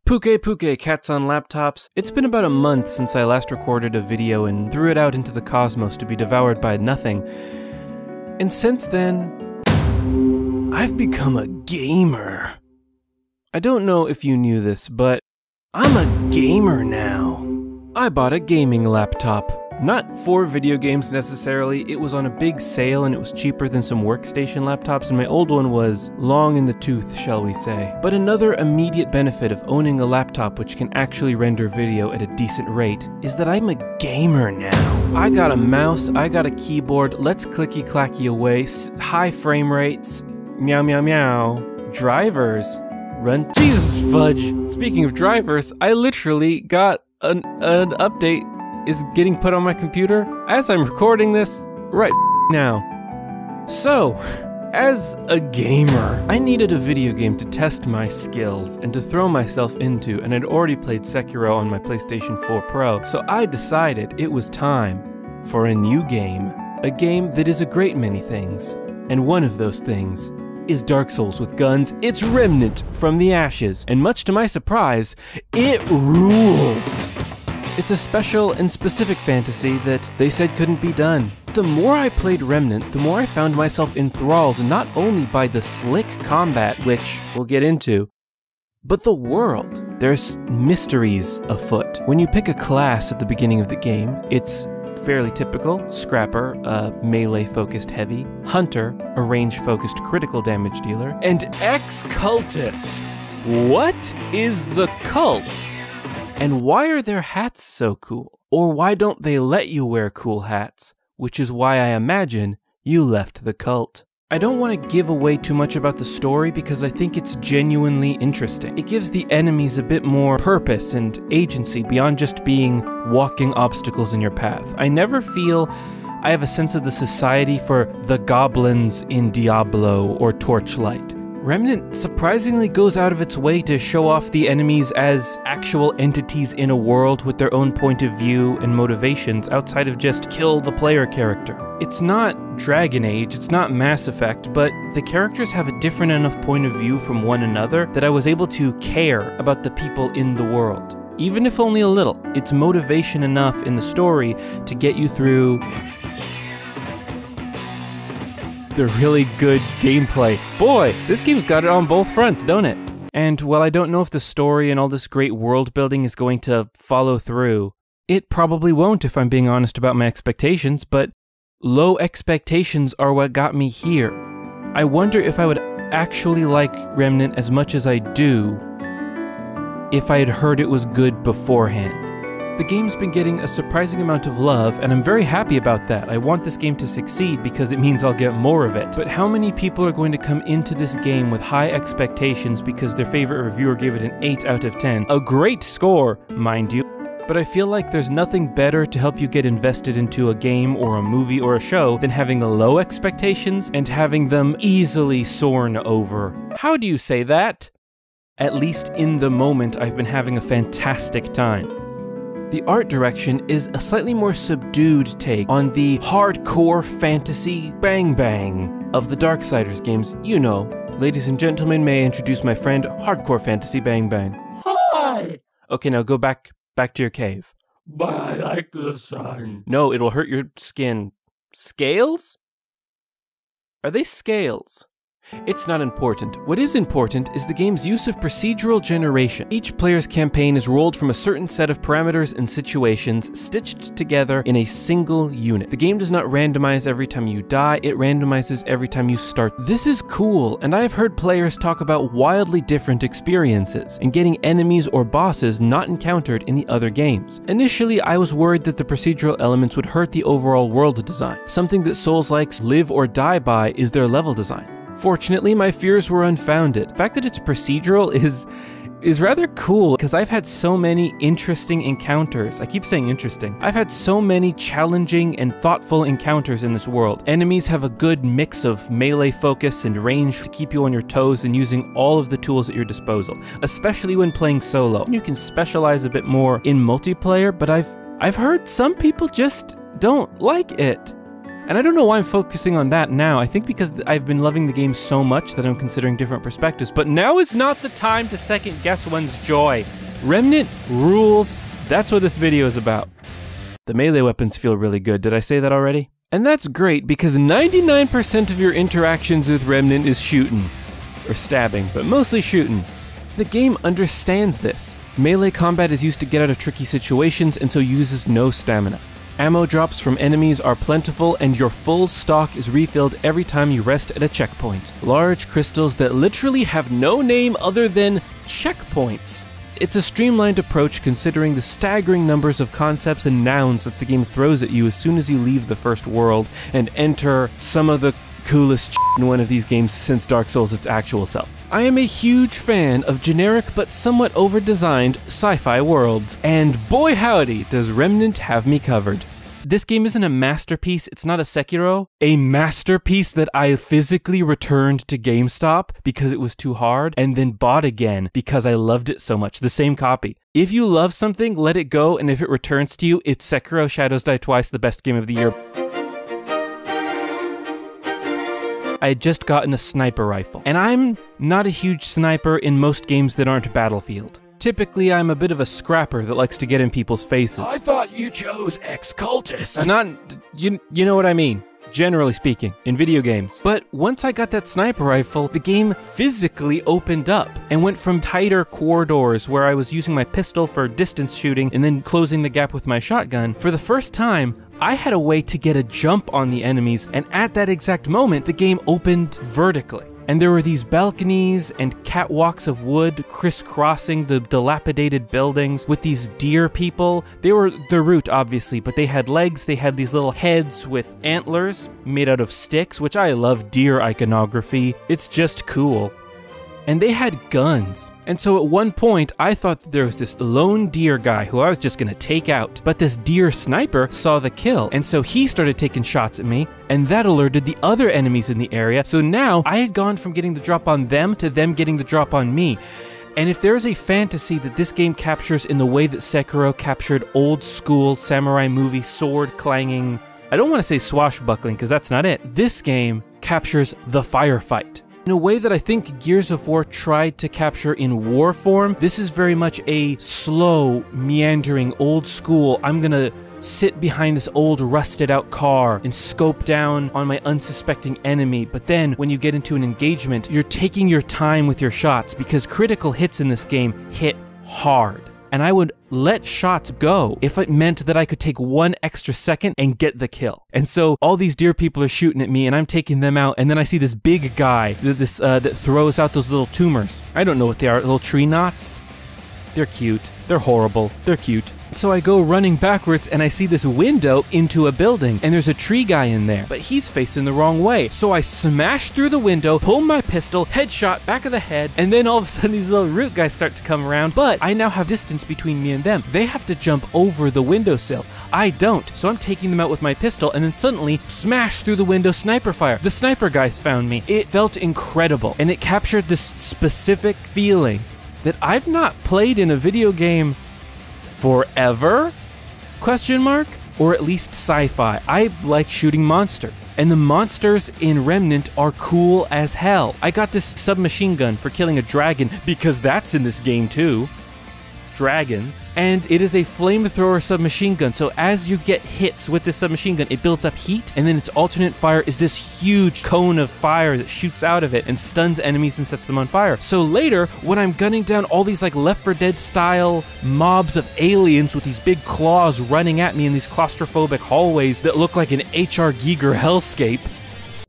Puke Cats on Laptops. It's been about a month since I last recorded a video and threw it out into the cosmos to be devoured by nothing. And since then, I've become a gamer. I don't know if you knew this, but I'm a gamer now. I bought a gaming laptop. Not for video games necessarily, it was on a big sale and it was cheaper than some workstation laptops, and my old one was long in the tooth, shall we say. But another immediate benefit of owning a laptop which can actually render video at a decent rate is that I'm a gamer now. I got a mouse, I got a keyboard, let's clicky clacky away, high frame rates, meow meow meow, drivers, run, Jesus fudge. Speaking of drivers, I literally got an update is getting put on my computer as I'm recording this right now. So, as a gamer, I needed a video game to test my skills and to throw myself into, and I'd already played Sekiro on my PlayStation 4 Pro, so I decided it was time for a new game. A game that is a great many things, and one of those things is Dark Souls with guns. It's Remnant from the Ashes, and much to my surprise, it rules. It's a special and specific fantasy that they said couldn't be done. The more I played Remnant, the more I found myself enthralled not only by the slick combat, which we'll get into, but the world. There's mysteries afoot. When you pick a class at the beginning of the game, it's fairly typical: Scrapper, a melee-focused heavy; Hunter, a range-focused critical damage dealer; and Ex-Cultist. What is the cult? And why are their hats so cool? Or why don't they let you wear cool hats? Which is why I imagine you left the cult. I don't want to give away too much about the story because I think it's genuinely interesting. It gives the enemies a bit more purpose and agency beyond just being walking obstacles in your path. I never feel I have a sense of the society for the goblins in Diablo or Torchlight. Remnant surprisingly goes out of its way to show off the enemies as actual entities in a world with their own point of view and motivations outside of just kill the player character. It's not Dragon Age, it's not Mass Effect, but the characters have a different enough point of view from one another that I was able to care about the people in the world. Even if only a little, it's motivation enough in the story to get you through the really good gameplay. Boy, this game's got it on both fronts, don't it? And while I don't know if the story and all this great world building is going to follow through, it probably won't if I'm being honest about my expectations, but low expectations are what got me here. I wonder if I would actually like Remnant as much as I do if I had heard it was good beforehand. The game's been getting a surprising amount of love, and I'm very happy about that. I want this game to succeed because it means I'll get more of it. But how many people are going to come into this game with high expectations because their favorite reviewer gave it an 8 out of 10? A great score, mind you. But I feel like there's nothing better to help you get invested into a game or a movie or a show than having low expectations and having them easily soared over. How do you say that? At least in the moment, I've been having a fantastic time. The art direction is a slightly more subdued take on the hardcore fantasy bang bang of the Darksiders games. You know, ladies and gentlemen, may I introduce my friend, Hardcore Fantasy Bang Bang. Hi! Okay, now go back to your cave. But I like the sun. No, it'll hurt your skin. Scales? Are they scales? It's not important. What is important is the game's use of procedural generation. Each player's campaign is rolled from a certain set of parameters and situations stitched together in a single unit. The game does not randomize every time you die, it randomizes every time you start. This is cool, and I have heard players talk about wildly different experiences and getting enemies or bosses not encountered in the other games. Initially, I was worried that the procedural elements would hurt the overall world design. Something that Souls-likes live or die by is their level design. Fortunately, my fears were unfounded. The fact that it's procedural is rather cool because I've had so many interesting encounters. I keep saying interesting. I've had so many challenging and thoughtful encounters in this world. Enemies have a good mix of melee focus and range to keep you on your toes and using all of the tools at your disposal, especially when playing solo. You can specialize a bit more in multiplayer, but I've heard some people just don't like it. And I don't know why I'm focusing on that now. I think because I've been loving the game so much that I'm considering different perspectives. But now is not the time to second guess one's joy. Remnant rules. That's what this video is about. The melee weapons feel really good. Did I say that already? And that's great because 99% of your interactions with Remnant is shooting. Or stabbing, but mostly shooting. The game understands this. Melee combat is used to get out of tricky situations and so uses no stamina. Ammo drops from enemies are plentiful and your full stock is refilled every time you rest at a checkpoint. Large crystals that literally have no name other than checkpoints. It's a streamlined approach considering the staggering numbers of concepts and nouns that the game throws at you as soon as you leave the first world and enter some of the coolest shit in one of these games since Dark Souls its actual self. I am a huge fan of generic but somewhat over-designed sci-fi worlds, and boy howdy does Remnant have me covered. This game isn't a masterpiece, it's not a Sekiro. A masterpiece that I physically returned to GameStop because it was too hard, and then bought again because I loved it so much. The same copy. If you love something, let it go, and if it returns to you, it's Sekiro Shadows Die Twice, the best game of the year. I had just gotten a sniper rifle, and I'm not a huge sniper in most games that aren't Battlefield. Typically, I'm a bit of a scrapper that likes to get in people's faces. I thought you chose ex-cultist. Not, you know what I mean, generally speaking, in video games. But once I got that sniper rifle, the game physically opened up and went from tighter corridors where I was using my pistol for distance shooting and then closing the gap with my shotgun. For the first time, I had a way to get a jump on the enemies, and at that exact moment, the game opened vertically. And there were these balconies and catwalks of wood crisscrossing the dilapidated buildings with these deer people. They were the root, obviously, but they had legs, they had these little heads with antlers made out of sticks, which I love deer iconography. It's just cool. And they had guns. And so at one point, I thought that there was this lone deer guy who I was just gonna take out. But this deer sniper saw the kill, and so he started taking shots at me, and that alerted the other enemies in the area. So now, I had gone from getting the drop on them to them getting the drop on me. And if there's a fantasy that this game captures in the way that Sekiro captured old school samurai movie sword clanging, I don't want to say swashbuckling because that's not it. This game captures the firefight. In a way that I think Gears of War tried to capture in war form, this is very much a slow, meandering, old school, I'm gonna sit behind this old rusted out car and scope down on my unsuspecting enemy. But then when you get into an engagement, you're taking your time with your shots because critical hits in this game hit hard. And I would let shots go if it meant that I could take 1 extra second and get the kill. And so all these deer people are shooting at me and I'm taking them out, and then I see this big guy that throws out those little tumors. I don't know what they are, little tree knots? They're cute. They're horrible. They're cute. So I go running backwards and I see this window into a building, and there's a tree guy in there, but he's facing the wrong way. So I smash through the window, pull my pistol, headshot, back of the head, and then all of a sudden these little root guys start to come around, but I now have distance between me and them. They have to jump over the windowsill. I don't, so I'm taking them out with my pistol, and then suddenly, smash through the window, sniper fire. The sniper guys found me. It felt incredible, and it captured this specific feeling that I've not played in a video game forever? Question mark? Or at least sci-fi. I like shooting monsters. And the monsters in Remnant are cool as hell. I got this submachine gun for killing a dragon because that's in this game too. Dragons. And it is a flamethrower submachine gun. So as you get hits with this submachine gun, it builds up heat, and then its alternate fire is this huge cone of fire that shoots out of it and stuns enemies and sets them on fire. So later, when I'm gunning down all these like Left 4 Dead style mobs of aliens with these big claws running at me in these claustrophobic hallways that look like an H.R. Giger hellscape.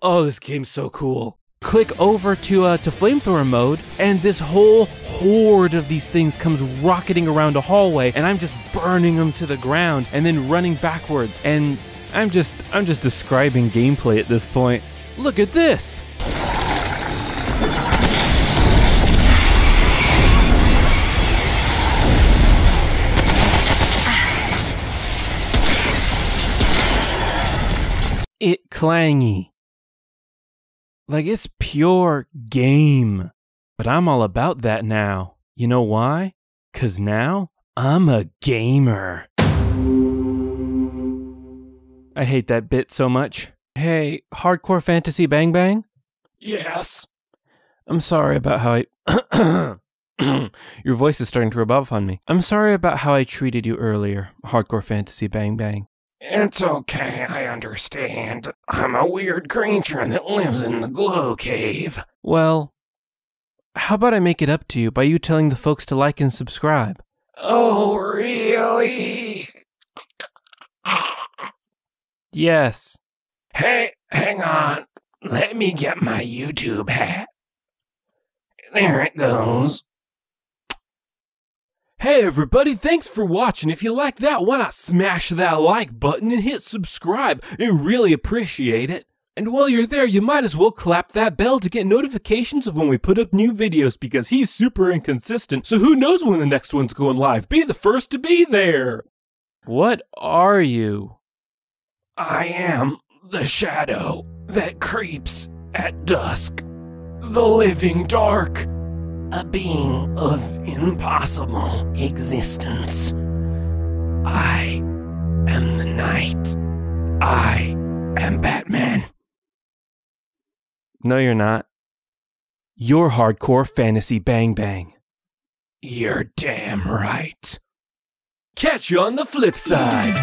Oh, this game's so cool. Click over to flamethrower mode, and this whole horde of these things comes rocketing around a hallway, and I'm just burning them to the ground and then running backwards. And I'm just describing gameplay at this point. Look at this. It clangy. Like, it's pure game. But I'm all about that now. You know why? 'Cause now, I'm a gamer. I hate that bit so much. Hey, Hardcore Fantasy Bang Bang? Yes. I'm sorry about how I... Your voice is starting to rub off on me. I'm sorry about how I treated you earlier, Hardcore Fantasy Bang Bang. It's okay, I understand. I'm a weird creature that lives in the glow cave. Well, how about I make it up to you by you telling the folks to like and subscribe? Oh, really? Yes. Hey, hang on. Let me get my YouTube hat. There it goes. Hey everybody, thanks for watching. If you like that, why not smash that like button and hit subscribe? I really appreciate it. And while you're there, you might as well clap that bell to get notifications of when we put up new videos, because he's super inconsistent, so who knows when the next one's going live. Be the first to be there. What are you? I am the shadow that creeps at dusk. The living dark. A being of impossible existence. I am the night. I am Batman. No, you're not. You're Hardcore Fantasy Bang Bang. You're damn right. Catch you on the flip side.